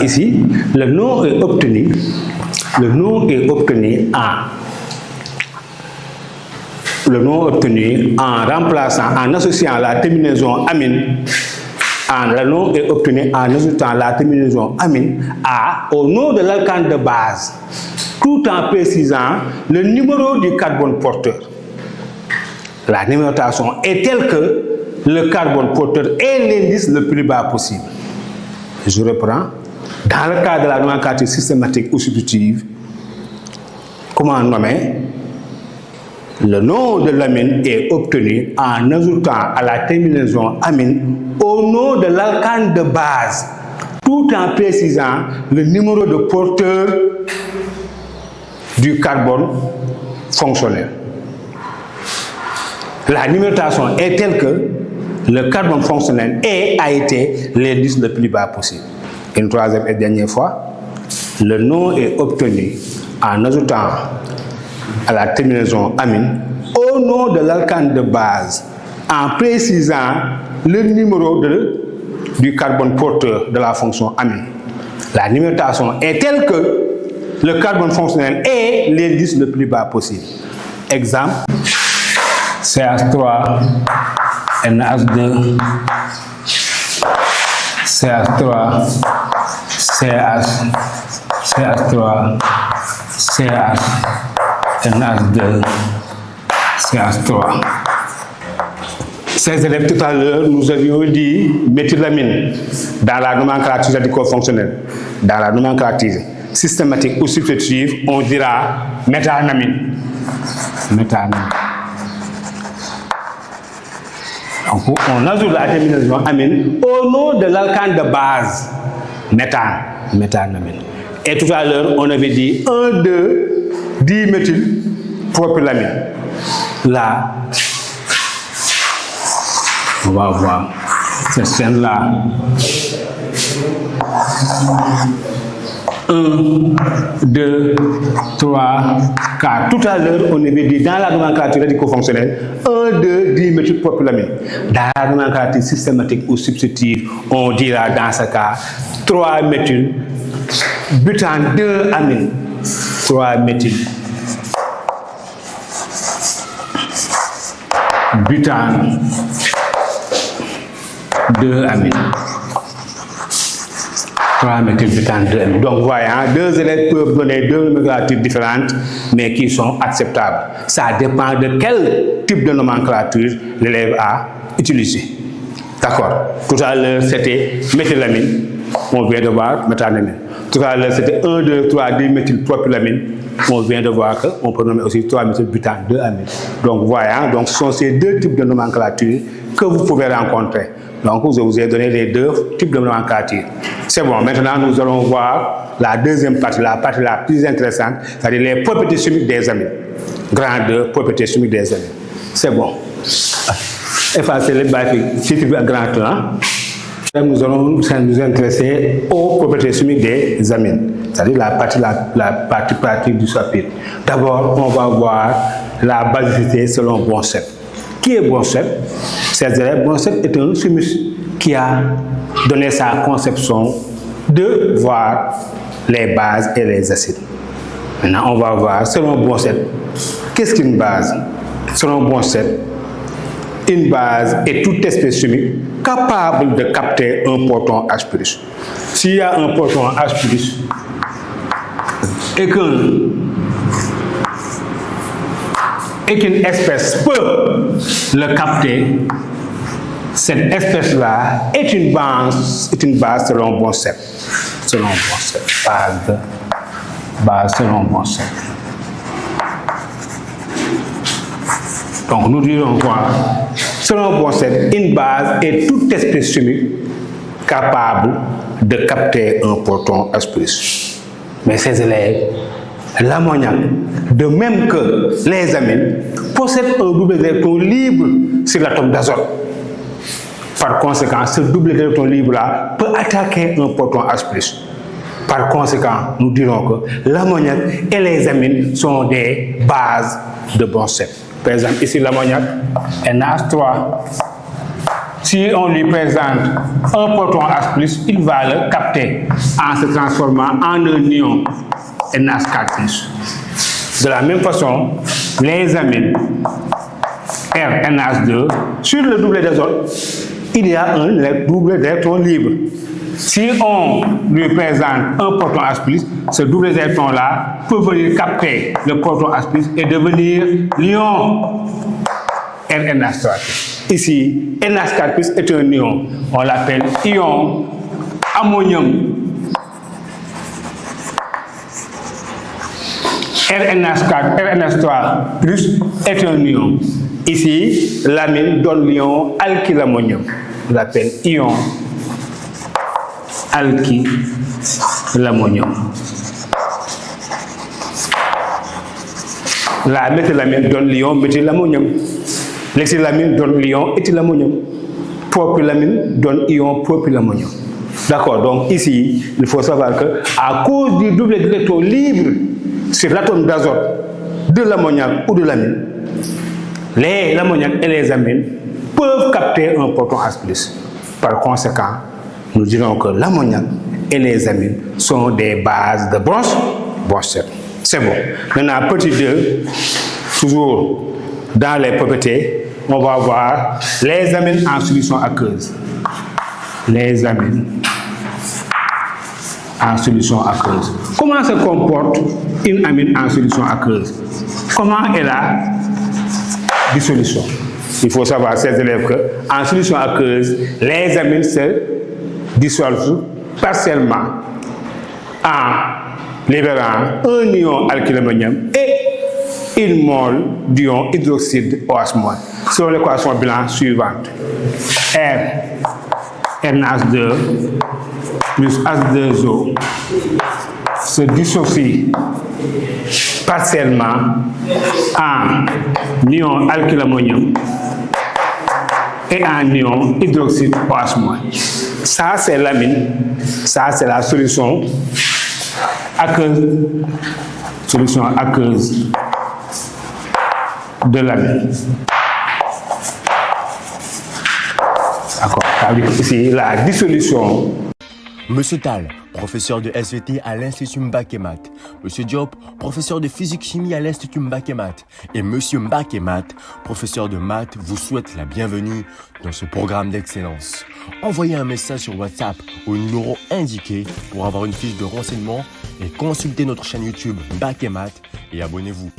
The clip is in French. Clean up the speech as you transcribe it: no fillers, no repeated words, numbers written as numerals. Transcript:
Ici, le nom est obtenu en remplaçant, en associant la terminaison amine. Le nom est obtenu en ajoutant la terminaison amine au nom de l'alcane de base, tout en précisant le numéro du carbone porteur. La numérotation est telle que le carbone porteur est l'indice le plus bas possible. Je reprends. Dans le cas de la nomenclature systématique ou substitutive, comment nommer? Le nom de l'amine est obtenu en ajoutant à la terminaison amine au nom de l'alcane de base, tout en précisant le numéro de porteur du carbone fonctionnel. La numérotation est telle que le carbone fonctionnel a été l'indice le plus bas possible. Une troisième et dernière fois, le nom est obtenu en ajoutant à la terminaison amine au nom de l'alcane de base, en précisant le numéro du carbone porteur de la fonction amine. La numérotation est telle que le carbone fonctionnel est l'indice le plus bas possible. Exemple, CH3, NH2, CH3, CH, CH3, CH, NH2, CH3. Ces élèves, tout à l'heure, nous avions dit méthylamine dans la nomenclature radico-fonctionnelle. Dans la nomenclature systématique ou substitutive, on dira méthanamine. Méthanamine. Donc, on ajoute la terminaison amine au nom de l'alcane de base, méthanamine. Et tout à l'heure, on avait dit 1,2-diméthylpropylamine. Là, on va voir cette scène-là. 1, 2, 3, 4. Tout à l'heure, on avait dit dans la nomenclature radico-fonctionnelle 1,2-diméthylpropylamine. Dans la nomenclature systématique ou substitutive, on dira dans ce cas 3-méthylbutane 2-amine. 3-méthylbutane 2-amine. 3-méthylbutane 2-amine. Donc, voyons, deux élèves peuvent donner deux nomenclatures différentes, mais qui sont acceptables. Ça dépend de quel type de nomenclature l'élève a utilisé. D'accord. Tout à l'heure, c'était méthylamine. On vient de voir méthanamine. Tout à l'heure, c'était 1,2,3-diméthylpropylamine. On vient de voir qu'on peut nommer aussi 3-méthylbutane 2-amine. Donc, voyons, donc, ce sont ces deux types de nomenclature que vous pouvez rencontrer. Donc, je vous ai donné les deux types de nomenclature. C'est bon, maintenant nous allons voir la deuxième partie, la partie la plus intéressante, c'est-à-dire les propriétés chimiques des amines. Grand 2, propriétés chimiques des amines. C'est bon. Effacez les bâtiments, si tu veux grand 1. Nous allons nous intéresser aux propriétés chimiques des amines, c'est-à-dire la partie pratique du chapitre. D'abord, on va voir la basicité selon Bronsted. Qui est Bronsted? Bronsted est un chimiste qui a donné sa conception de voir les bases et les acides. Maintenant, on va voir, selon Bronsted, qu'est-ce qu'une base? Selon Bronsted, une base est toute espèce chimique capable de capter un proton H+. S'il y a un proton H+, et qu'une espèce peut le capter, cette espèce-là est une base selon Bronsted. Selon Bronsted. Base selon Bronsted. Donc nous dirons quoi? Selon Bronsted, une base est toute espèce chimique capable de capter un proton H+. Mais ces élèves, l'ammoniac, de même que les amines, possèdent un double électron libre sur l'atome d'azote. Par conséquent, ce double électron libre-là peut attaquer un proton H+. Par conséquent, nous dirons que l'ammoniac et les amines sont des bases de Bronsted. Par exemple, ici l'ammoniac, NH3, Si on lui présente un proton H+, il va le capter en se transformant en un ion NH4+. De la même façon, les amines RNH2, sur le doublet d'azote, il y a un double d'électron libre. Si on lui présente un proton H+, ce double d'électron-là peut venir capter le proton H+, et devenir l'ion NH3. Ici, NH4+ est un ion. On l'appelle ion ammonium. RNH3+ est un ion. Ici, l'amine donne l'ion alkylammonium. On l'appelle ion alkylammonium. La méthylamine donne l'ion méthylammonium. L'exylamine donne l'ion éthylammonium. Propylamine donne ion propylammonium. D'accord, donc ici, il faut savoir que à cause du double d'électrons libre sur l'atome d'azote de l'ammoniac ou de l'amine, l'ammoniac et les amines peuvent capter un proton H+. Par conséquent, nous dirons que l'ammoniac et les amines sont des bases de bronze 7. C'est bon. Maintenant, petit 2, toujours dans les propriétés, on va voir les amines en solution aqueuse. Les amines en solution aqueuse. Comment se comporte une amine en solution aqueuse? Comment est la dissolution? Il faut savoir, chers élèves, qu'en solution aqueuse, les amines se dissolvent partiellement en libérant un ion alkylammonium et une mole d'ion hydroxyde OH-, selon l'équation blanche suivante. NH2 plus H2O se dissocie partiellement en ion alkylammonium et en ion hydroxyde OH-. Ça, c'est l'amine. Ça, c'est la solution aqueuse. Solution aqueuse de l'amine. D'accord. Ici, la dissolution. Monsieur Tal, professeur de SVT à l'Institut Mbakemat. Monsieur Diop, professeur de physique-chimie à l'Institut Mbakemat. Et Monsieur Mbakemat, professeur de maths, vous souhaite la bienvenue dans ce programme d'excellence. Envoyez un message sur WhatsApp au numéro indiqué pour avoir une fiche de renseignement et consultez notre chaîne YouTube Mbakemat et abonnez-vous.